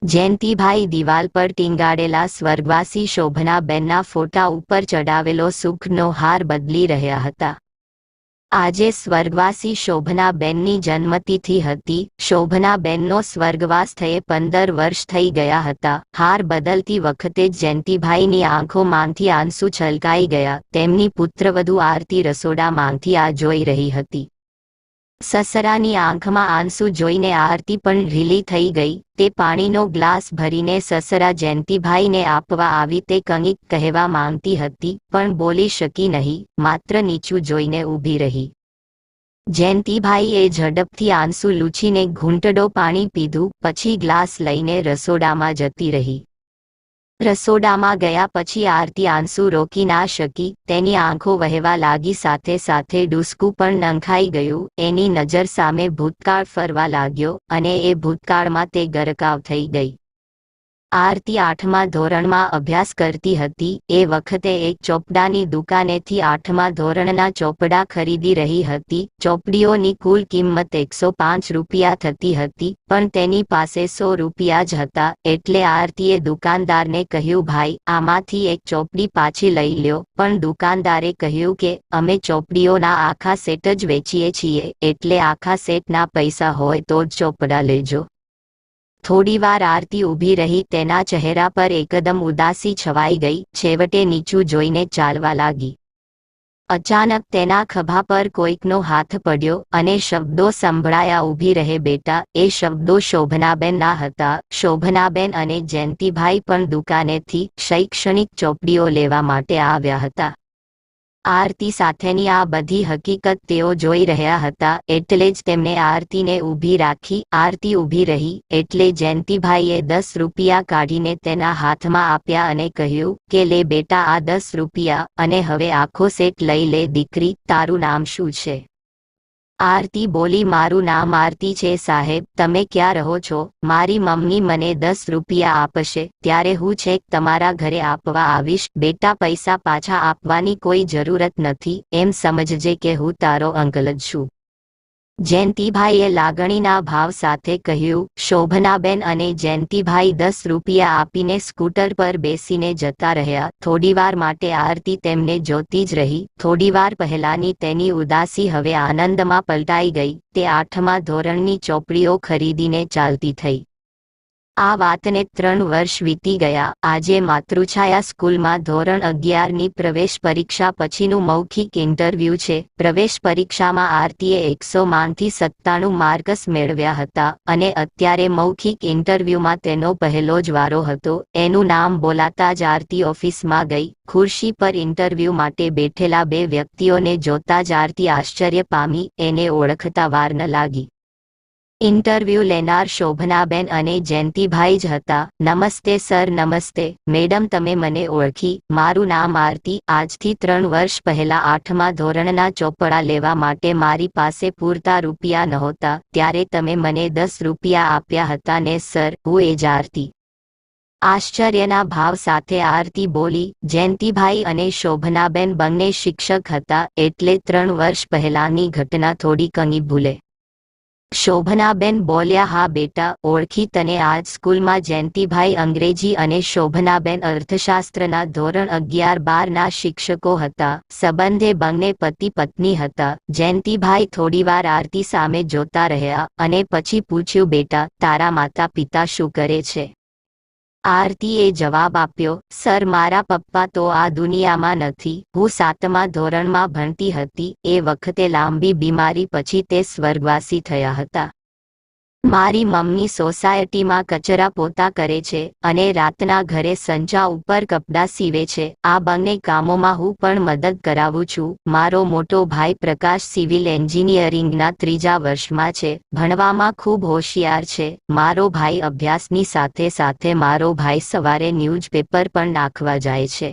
જયંતિભાઈ દિવાલ પર ટીંગાડેલા સ્વર્ગવાસી શોભનાબેનના ફોટા ઉપર ચડાવેલો સુખનો હાર બદલી રહ્યા હતા। આજે સ્વર્ગવાસી શોભનાબેનની જન્મતિથિ હતી। શોભનાબેનનો સ્વર્ગવાસ થયે 15 વર્ષ થઈ ગયા હતા। હાર બદલતી વખતે જ જયંતિભાઈની આંખોમાંથી આંસુ છલકાઈ ગયા। તેમની પુત્રવધુ આરતી રસોડામાંથી આ જોઈ રહી હતી। સસરાની આંખમાં આંસુ જોઈને આરતી પણ ઢીલી થઈ ગઈ। તે પાણીનો ગ્લાસ ભરીને સસરા જયંતિભાઈને આપવા આવી તે કંઈક કહેવા માંગતી હતી, પણ બોલી શકી નહીં, માત્ર નીચું જોઈને ઊભી રહી। જયંતિભાઈએ ઝડપથી આંસુ લૂછીને ઘૂંટડો પાણી પીધું, પછી ગ્લાસ લઈને રસોડામાં જતી રહી। રસોડામાં ગયા પછી આરતી આંસુ રોકી ના શકી। તેની આંખો વહેવા લાગી, સાથે સાથે ડૂસકું પણ નંખાઈ ગયું। એની નજર સામે ભૂતકાળ ફરવા લાગ્યો અને એ ભૂતકાળમાં તે ગરકાવ થઈ ગઈ। આરતી 8મા ધોરણમાં અભ્યાસ કરતી હતી। એ વખતે એક ચોપડાની દુકાનેથી 8મા ધોરણના ચોપડા ખરીદી રહી હતી। ચોપડીઓની કુલ કિંમત 105 રૂપિયા થતી હતી, પણ તેની પાસે 100 રૂપિયા જ હતા। એટલે આરતીએ દુકાનદારને કહ્યું, ભાઈ, આમાંથી એક ચોપડી પાછી લઈ લ્યો। પણ દુકાનદારે કહ્યું કે અમે ચોપડીઓના આખા સેટ જ વેચીએ છીએ, એટલે આખા સેટના પૈસા હોય તો જ ચોપડા લેજો। થોડીવાર આરતી ઊભી રહી। તેના ચહેરા પર એકદમ ઉદાસી છવાઈ ગઈ। છેવટે નીચું જોઈને ચાલવા લાગી। અચાનક તેના ખભા પર કોઈકનો હાથ પડ્યો અને શબ્દો સંભળાયા, ઊભી રહે બેટા। એ શબ્દો શોભનાબેનના હતા। શોભનાબેન અને જયંતિભાઈ પણ દુકાનેથી શૈક્ષણિક ચોપડીઓ લેવા માટે આવ્યા હતા। આરતી સાથેની આ બધી હકીકત તેઓ જોઈ રહ્યા હતા, એટલે જ તેમણે આરતીને ઊભી રાખી। આરતી ઊભી રહી એટલે જયંતિભાઈએ 10 રૂપિયા કાઢીને તેના હાથમાં આપ્યા અને કહ્યું કે લે બેટા, આ 10 રૂપિયા, અને હવે આખો સેટ લઈ લે દીકરી। તારું નામ શું છે? આરતી બોલી, મારું નામ આરતી છે સાહેબ। તમે ક્યાં રહો છો? મારી મમ્મી મને 10 રૂપિયા આપશે ત્યારે હું છેક તમારા ઘરે આપવા આવીશ। બેટા, પૈસા પાછા આપવાની કોઈ જરૂરત નથી, એમ સમજજે કે હું તારો અંકલ જ છું। જયંતિભાઈએ લાગણીના ભાવ સાથે કહ્યું। શોભનાબેન અને જયંતિભાઈ 10 રૂપિયા આપીને સ્કૂટર પર બેસીને જતા રહ્યા। થોડીવાર માટે આરતી તેમને જોતી જ રહી। થોડીવાર પહેલાની તેની ઉદાસી હવે આનંદમાં પલટાઈ ગઈ। તે 8મા ધોરણની ચોપડીઓ ખરીદીને ચાલતી થઈ। આ વાતને 3 વર્ષ વીતી ગયા। આજે માતૃછાયા સ્કૂલમાં ધોરણ 11ની પ્રવેશ પરીક્ષા પછીનું મૌખિક ઇન્ટરવ્યૂ છે। પ્રવેશ પરીક્ષામાં આરતીએ 100માંથી 97 માર્કસ મેળવ્યા હતા અને અત્યારે મૌખિક ઇન્ટરવ્યૂમાં તેનો પહેલો જ વારો હતો। એનું નામ બોલાતા જ આરતી ઓફિસમાં ગઈ। ખુરશી પર ઇન્ટરવ્યૂ માટે બેઠેલા 2 વ્યક્તિઓને જોતા જ આરતી આશ્ચર્ય પામી। એને ઓળખતા વાર ન લાગી। ઇન્ટરવ્યૂ લેનાર શોભનાબેન અને જયંતિભાઈ જ હતા। નમસ્તે સર। નમસ્તે મેડમ, તમે મને ઓળખી? મારું નામ આરતી। આજથી 3 વર્ષ પહેલા 8મા ધોરણના ચોપડા લેવા માટે મારી પાસે પૂરતા રૂપિયા નહોતા, ત્યારે તમે મને 10 રૂપિયા આપ્યા હતા ને સર? હું એ જ આરતી। આશ્ચર્યના ભાવ સાથે આરતી બોલી। જયંતિભાઈ અને શોભનાબેન બંને શિક્ષક હતા, એટલે 3 વર્ષ પહેલાની ઘટના થોડી કંઈ ભૂલે। શોભનાબેન બોલ્યા, હા બેટા, ઓળખી તને। આજ સ્કૂલમાં જયંતિભાઈ અંગ્રેજી અને શોભનાબેન અર્થશાસ્ત્રના ધોરણ 11-12ના શિક્ષકો હતા। સંબંધે બંને પતિ પત્ની હતા। જયંતિભાઈ થોડીવાર આરતી સામે જોતા રહ્યા અને પછી પૂછ્યું, બેટા, તારા માતા પિતા શું કરે છે? આરતીએ જવાબ આપ્યો, સર, મારા પપ્પા તો આ દુનિયામાં નથી। હું 7મા ધોરણમાં ભણતી હતી, એ વખતે લાંબી બીમારી પછી તે સ્વર્ગવાસી થયા હતા। મારી મમ્મી સોસાયટીમાં કચરા પોતા કરે છે અને રાતના ઘરે સંચા ઉપર કપડાં સીવે છે। આ બંને કામોમાં હું પણ મદદ કરાવું છું। મારો મોટો ભાઈ પ્રકાશ સિવિલ એન્જિનિયરિંગના 3જા વર્ષમાં છે। ભણવામાં ખૂબ હોશિયાર છે। મારો ભાઈ અભ્યાસની સાથે સાથે મારો ભાઈ સવારે ન્યૂઝપેપર પણ નાખવા જાય છે।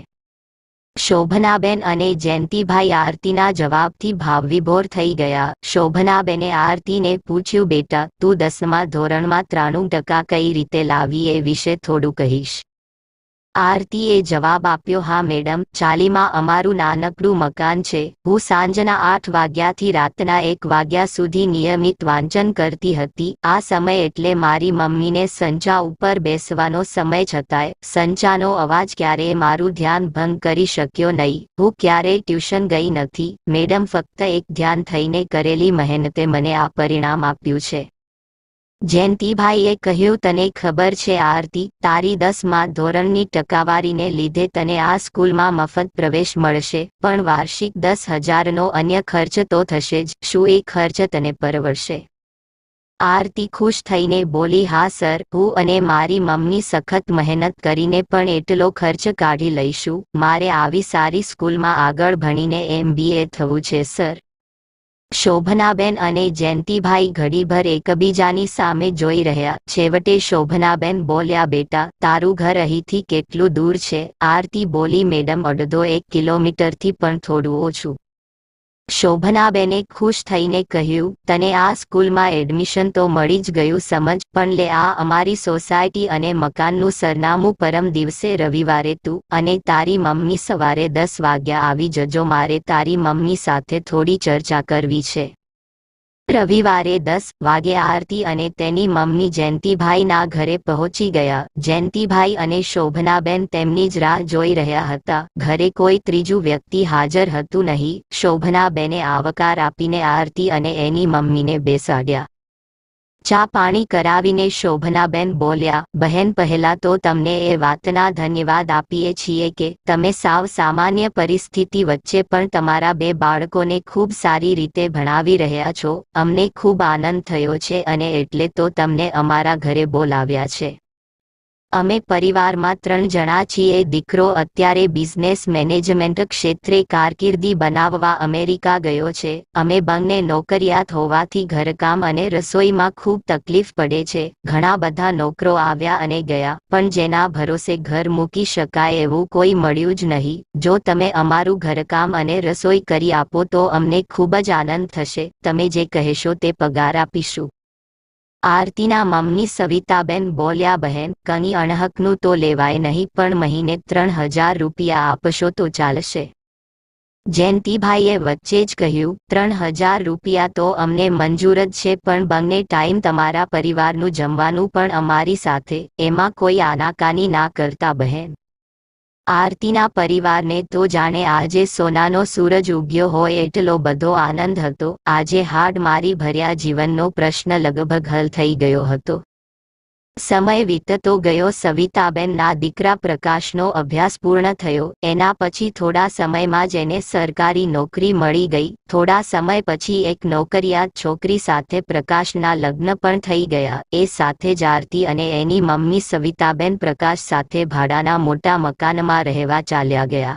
શોભનાબેન અને જયંતિભાઈ આરતીના જવાબથી ભાવવિભોર થઈ ગયા। શોભનાબેને આરતીને પૂછ્યું, બેટા, તું 10મા ધોરણમાં 93% કઈ રીતે લાવી એ વિશે થોડું કહીશ? આરતીએ જવાબ આપ્યો, હા મેડમ, ચાલીમાં અમારું નાનકડું મકાન છે. હું સાંજના 8 વાગ્યાથી રાતના 1 વાગ્યા સુધી નિયમિત વાંચન કરતી હતી. આ સમય એટલે મારી મમ્મીને સંચા ઉપર બેસવાનો સમય, છતાંય સંચાનો અવાજ ક્યારેય મારું ધ્યાન ભંગ કરી શક્યો નહીં. હું ક્યારેય ટ્યુશન ગઈ નથી મેડમ, ફક્ત એક ધ્યાન થઈને કરેલી મહેનતે મને આ પરિણામ આપ્યું છે. જયંતિભાઈએ કહ્યું, તને ખબર છે આરતી, તારી 10મા ધોરણની ટકાવારીને લીધે તને આ સ્કૂલમાં મફત પ્રવેશ મળશે, પણ વાર્ષિક 10,000નો અન્ય ખર્ચ તો થશે જ. શું એ ખર્ચ તને પરવડશે? આરતી ખુશ થઈને બોલી, હા સર, હું અને મારી મમ્મી સખત મહેનત કરીને પણ એટલો ખર્ચ કાઢી લઈશું. મારે આવી સારી સ્કૂલમાં આગળ ભણીને MBA થવું છે સર. શોભનાબેન અને જયંતિભાઈ ઘડીભર એકબીજાની સામે જોઈ રહ્યા. છેવટે શોભનાબેન બોલ્યા, બેટા, તારું ઘર અહીંથી કેટલું દૂર છે? આરતી બોલી, મેડમ, 1.5 કિલોમીટરથી પણ થોડું ઓછું. શોભનાબેને ખુશ થઈને કહ્યું, તને આ સ્કૂલમાં એડમિશન તો મળી જ ગયું સમજ, પણ લે આ અમારી સોસાયટી અને મકાનનું સરનામું. પરમ દિવસે રવિવારે તું અને તારી મમ્મી સવારે 10 વાગ્યા આવી જજો. મારે તારી મમ્મી સાથે થોડી ચર્ચા કરવી છે. રવિવારે 10 વાગે આરતી અને તેની મમ્મી જયંતિભાઈના ઘરે પહોંચી ગયા. જયંતિભાઈ અને શોભનાબેન તેમની જ રાહ જોઈ રહ્યા હતા. ઘરે કોઈ ત્રીજું વ્યક્તિ હાજર હતું નહીં. શોભનાબેને આવકાર આપીને આરતી અને એની મમ્મીને બેસાડ્યા. ચા પાણી કરાવીને શોભનાબેન બોલ્યા, બહેન, પહેલા તો તમને એ વાતના ધન્યવાદ આપીએ છીએ કે તમે સાવ સામાન્ય પરિસ્થિતિ વચ્ચે પણ તમારા 2 બાળકોને ખૂબ સારી રીતે ભણાવી રહ્યા છો. અમને ખૂબ આનંદ થયો છે અને એટલે તો તમને અમારા ઘરે બોલાવ્યા છે. અમે પરિવારમાં 3 જણા છીએ. દીકરો અત્યારે બિઝનેસ મેનેજમેન્ટ ક્ષેત્રે કારકિર્દી બનાવવા અમેરિકા ગયો છે. અમે બંને નોકરિયાત હોવાથી ઘરકામ અને રસોઈમાં ખૂબ તકલીફ પડે છે. ઘણા બધા નોકરો આવ્યા અને ગયા, પણ જેના ભરોસે ઘર મૂકી શકાય એવું કોઈ મળ્યું જ નહીં. જો તમે અમારું ઘરકામ અને રસોઈ કરી આપો તો અમને ખૂબ જ આનંદ થશે. તમે જે કહેશો તે પગાર આપીશું. આરતીના મમ્મી સવિતાબેન બોલ્યા, બહેન, કંઈ અણહકનું તો લેવાય નહીં, પણ મહિને 3,000 રૂપિયા આપશો તો ચાલશે. જયંતિભાઈએ વચ્ચે જ કહ્યું, 3,000 રૂપિયા તો અમને મંજૂર જ છે, પણ બંને ટાઈમ તમારા પરિવારનું જમવાનું પણ અમારી સાથે. એમાં કોઈ આનાકાની ના કરતા બહેન. આરતીના પરિવારને તો જાણે આજે સોનાનો સૂરજ ઉગ્યો હોય એટલો બધો આનંદ હતો. આજે હાડમારી ભર્યા જીવનનો પ્રશ્ન લગભગ હલ થઈ ગયો હતો. સમય વીતતો ગયો. સવિતાબેનના દીકરા પ્રકાશનો અભ્યાસ પૂર્ણ થયો. એના પછી થોડા સમયમાં જ એને સરકારી નોકરી મળી ગઈ. થોડા સમય પછી એક નોકરિયાત છોકરી સાથે પ્રકાશના લગ્ન પણ થઈ ગયા. એ સાથે જ આરતી અને એની મમ્મી સવિતાબેન પ્રકાશ સાથે ભાડાના મોટા મકાનમાં રહેવા ચાલ્યા ગયા.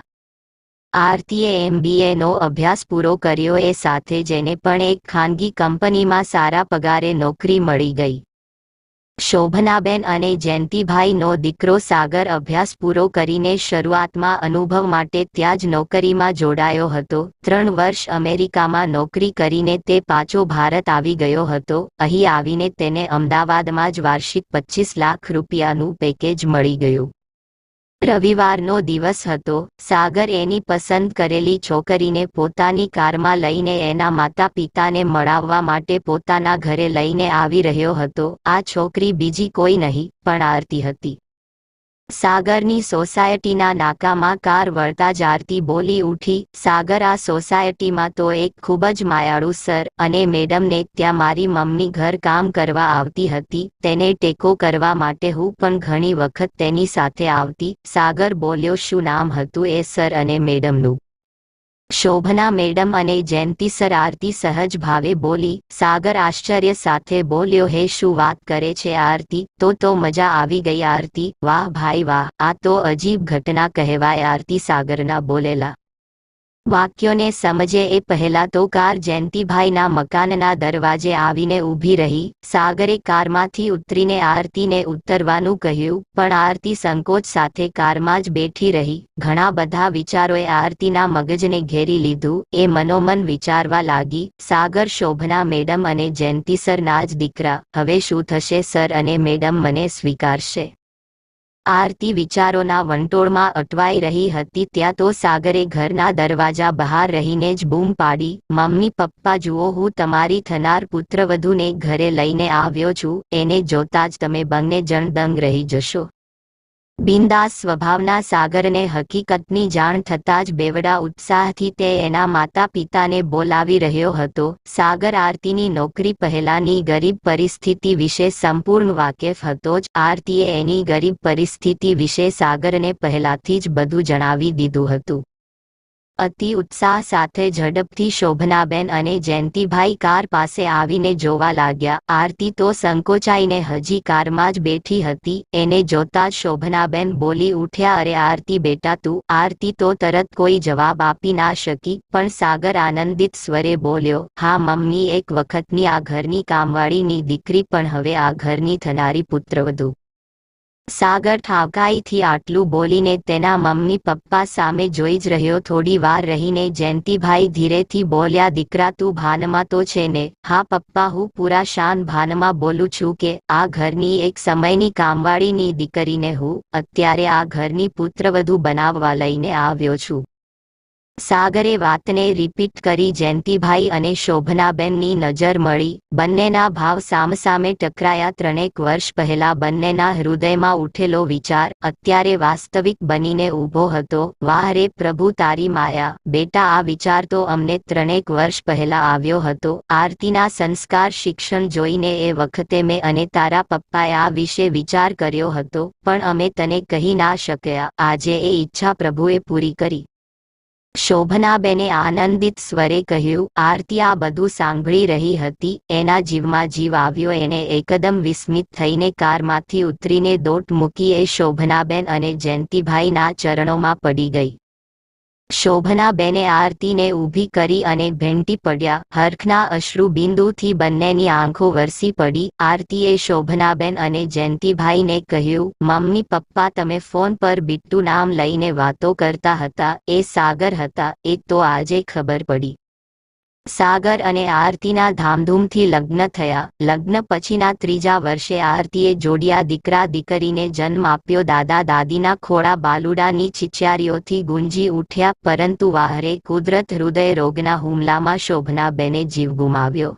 આરતીએ MBAનો અભ્યાસ પૂરો કર્યો. એ સાથે જ એને પણ એક ખાનગી કંપનીમાં સારા પગારે નોકરી મળી ગઈ. શોભનાબેન અને જયંતિભાઈનો દીકરો સાગર અભ્યાસ પૂરો કરીને શરૂઆતમાં અનુભવ માટે ત્યાં જ નોકરીમાં જોડાયો હતો. 3 વર્ષ અમેરિકામાં નોકરી કરીને તે પાછો ભારત આવી ગયો હતો. અહીં આવીને તેને અમદાવાદમાં જ વાર્ષિક 25 લાખ રૂપિયાનું પેકેજ મળી ગયું. રવિવારનો દિવસ હતો. સાગર એની પસંદ કરેલી છોકરીને પોતાની કારમાં લઈને એના માતા પિતાને મળાવવા માટે પોતાના ઘરે લઈને આવી રહ્યો હતો. આ છોકરી બીજી કોઈ નહીં પણ આરતી હતી. સાગરની સોસાયટીના નાકામાં કાર વળતા જ આરતી બોલી ઉઠી, સાગર, આ સોસાયટીમાં તો એક ખૂબ જ માયાળુ સર અને મેડમને ત્યાં મારી મમ્મી ઘર કામ કરવા આવતી હતી. તેને ટેકો કરવા માટે હું પણ ઘણી વખત તેની સાથે આવતી. સાગર બોલ્યો, શું નામ હતું એ સર અને મેડમનું? શોભના મેડમ અને જયંતિ સર. આરતી સહજ ભાવે બોલી. સાગર આશ્ચર્ય સાથે બોલ્યો, હે, શું વાત કરે છે આરતી? તો મજા આવી ગઈ. આરતી, વાહ ભાઈ વાહ, આ તો અજીબ ઘટના કહેવાય. આરતી સાગરના બોલેલા વાક્યોને સમજે એ પહેલા તો કાર જયંતિભાઈના મકાનના દરવાજે આવીને ઊભી રહી. સાગરે કારમાંથી ઉતરીને આરતીને ઉતરવાનું કહ્યું, પણ આરતી સંકોચ સાથે કારમાં જ બેઠી રહી. ઘણા બધા વિચારોએ આરતીના મગજને ઘેરી લીધું. એ મનોમન વિચારવા લાગી, સાગર શોભના મેડમ અને જયંતિ સરના જ દીકરા. હવે શું થશે? સર અને મેડમ મને સ્વીકારશે? આરતી વિચારોના વંટોળમાં અટવાઈ રહી હતી ત્યાં તો સાગરે ઘરના દરવાજા બહાર રહીને જ બૂમ પાડી, મમ્મી પપ્પા જુઓ, હું તમારી થનાર પુત્રવધૂને ઘરે લઈને આવ્યો છું. એને જોતા જ તમે બંને જણ દંગ રહી જશો. બિંદાસ સ્વભાવના સાગરને હકીકતની જાણ થતાં જ બેવડા ઉત્સાહથી તે એના માતા પિતાને બોલાવી રહ્યો હતો. સાગર આરતીની નોકરી પહેલાની ગરીબ પરિસ્થિતિ વિશે સંપૂર્ણ વાકેફ હતો જ. આરતીએ એની ગરીબ પરિસ્થિતિ વિશે સાગરને પહેલાથી જ બધું જણાવી દીધું હતું. અતિ ઉત્સાહ સાથે ઝડપથી શોભનાબેન અને જયંતિભાઈ કાર પાસે આવીને જોવા લાગ્યા. આરતી તો સંકોચાઈને હજી કારમાં જ બેઠી હતી. એને જોતા જ શોભનાબેન બોલી ઉઠ્યા, અરે આરતી બેટા તું. આરતી તો તરત કોઈ જવાબ આપી ના શકી, પણ સાગર આનંદિત સ્વરે બોલ્યો, હા મમ્મી, એક વખતની આ ઘરની કામવાળીની દીકરી પણ હવે આ ઘરની થનારી પુત્રવધુ. સાગર ઠાવકાઈથી આટલું બોલીને તેના મમ્મી પપ્પા સામે જોઈ જ રહ્યો. થોડી વાર રહીને જયંતિભાઈ ધીરેથી બોલ્યા, દીકરા તું ભાનમાં તો છે ને? હા પપ્પા, હું પૂરા શાન ભાનમાં બોલું છું કે આ ઘરની એક સમયની કામવાળીની દીકરીને હું અત્યારે આ ઘરની પુત્રવધુ બનાવવા લઈને આવ્યો છું. સાગરે વાતને રિપીટ કરી. જયંતિભાઈ અને શોભનાબેનની નજર મળી. બંનેના ભાવ સામસામે ટકરાયા. 3 વર્ષ પહેલા બંનેના હૃદયમાં ઉઠેલો વિચાર અત્યારે વાસ્તવિક બનીને ઊભો હતો. વાહ રે પ્રભુ, તારી માયા. બેટા, આ વિચાર તો અમને 3 વર્ષ પહેલા આવ્યો હતો. આરતીના સંસ્કાર શિક્ષણ જોઈને એ વખતે મેં અને તારા પપ્પાએ આ વિશે વિચાર કર્યો હતો, પણ અમે તને કહી ના શક્યા. આજે એ ઈચ્છા પ્રભુએ પૂરી કરી. શોભનાબેને આનંદિત સ્વરે કહ્યું. આરતી આ બધું સાંભળી રહી હતી. એના જીવમાં જીવ આવ્યો. એને એકદમ વિસ્મિત થઈને કારમાંથી ઉતરીને દોટ મૂકી એ શોભનાબેન અને જયંતિભાઈના ચરણોમાં પડી ગઈ. શોભનાબેને આરતીને ઊભી કરી અને ભેંટી પડ્યા. હર્ખના અશ્રુ બિંદુથી બંનેની આંખો વરસી પડી. આરતીએ શોભનાબેન અને જયંતિભાઈને કહ્યું, મમ્મી પપ્પા, તમે ફોન પર બિટ્ટુ નામ લઈને વાતો કરતા હતા, એ સાગર હતા. એ તો આજે ખબર પડી. સાગર અને આરતીના ધામધૂમથી લગ્ન થયા. લગ્ન પછીના 3જા વર્ષે આરતીએ જોડિયા દીકરા દીકરીને જન્મ આપ્યો. દાદા દાદીના ખોળા બાલુડાની ચિચિયારીઓથી ગુંજી ઉઠ્યા. પરંતુ વાહરે કુદરત હૃદય રોગના હુમલામાં શોભનાબેને જીવ ગુમાવ્યો.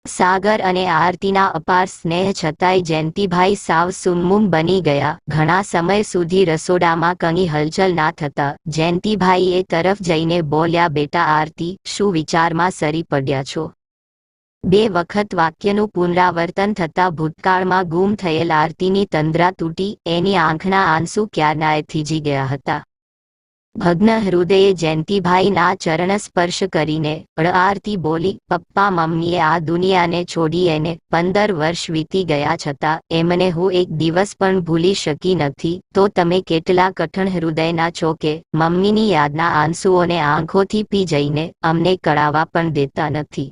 સાગર અને આરતીના અપાર સ્નેહ છતાંય જયંતિભાઈ સાવ સુન્મુમ બની ગયા. ઘણા સમય સુધી રસોડામાં કંઈ હલચલ ના થતા. જયંતિભાઈ એ તરફ જઈને બોલ્યા, બેટા આરતી, શું વિચારમાં સરી પડ્યા છો? 2 વખત વાક્યનું પુનરાવર્તન થતાં ભૂતકાળમાં ગુમ થયેલ આરતીની તંદ્રા તૂટી. એની આંખના આંસુ ક્યારનાએ થીજી ગયા હતા. ભગ્ન હૃદયે જયંતિભાઈના ચરણ સ્પર્શ કરીને આરતી બોલી, પપ્પા મમ્મીએ આ દુનિયાને છોડી એને 15 વર્ષ વીતી ગયા છતાં એમને હું એક દિવસ પણ ભૂલી શકી નથી. તો તમે કેટલા કઠણ હૃદયના છો કે મમ્મીની યાદના આંસુઓને આંખોથી પી જઈને અમને કળાવા પણ દેતા નથી.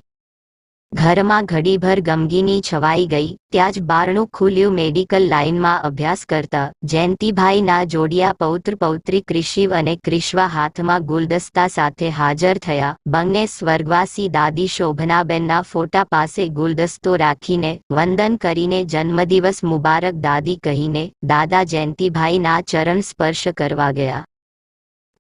ઘરમાં ઘડીભર ગમગીની છવાઈ ગઈ. ત્યાં જ બારણું ખુલ્યું. મેડિકલ લાઇનમાં અભ્યાસ કરતા જયંતિભાઈના જોડિયા પૌત્ર પૌત્રી ક્રિશિવ અને ક્રિશ્વા હાથમાં ગુલદસ્તા સાથે હાજર થયા. બંને સ્વર્ગવાસી દાદી શોભનાબેનના ફોટા પાસે ગુલદસ્તો રાખીને વંદન કરીને જન્મદિવસ મુબારક દાદી કહીને દાદા જયંતિભાઈના ચરણ સ્પર્શ કરવા ગયા.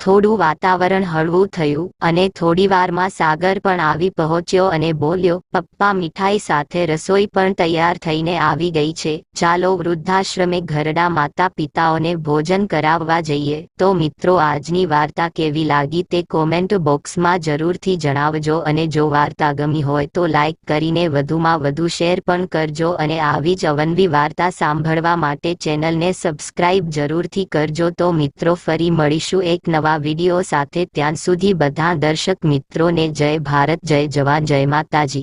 થોડું વાતાવરણ હળવું થયું અને થોડીવારમાં સાગર પણ આવી પહોંચ્યો અને બોલ્યો, પપ્પા મીઠાઈ સાથે રસોઈ પણ તૈયાર થઈને આવી ગઈ છે. ચાલો વૃદ્ધાશ્રમે ઘરડા માતા પિતાઓને ભોજન કરાવવા જઈએ. તો મિત્રો, આજની વાર્તા કેવી લાગી તે કોમેન્ટ બોક્સમાં જરૂરથી જણાવજો અને જો વાર્તા ગમી હોય તો લાઈક કરીને વધુમાં વધુ શેર પણ કરજો અને આવી જ અવનવી વાર્તા સાંભળવા માટે ચેનલને સબસ્ક્રાઇબ જરૂરથી કરજો. તો મિત્રો, ફરી મળીશું એક નવા વિડીયો સાથે. ત્યાં સુધી બધા દર્શક મિત્રોને જય ભારત, જય જવાન, જય માતાજી.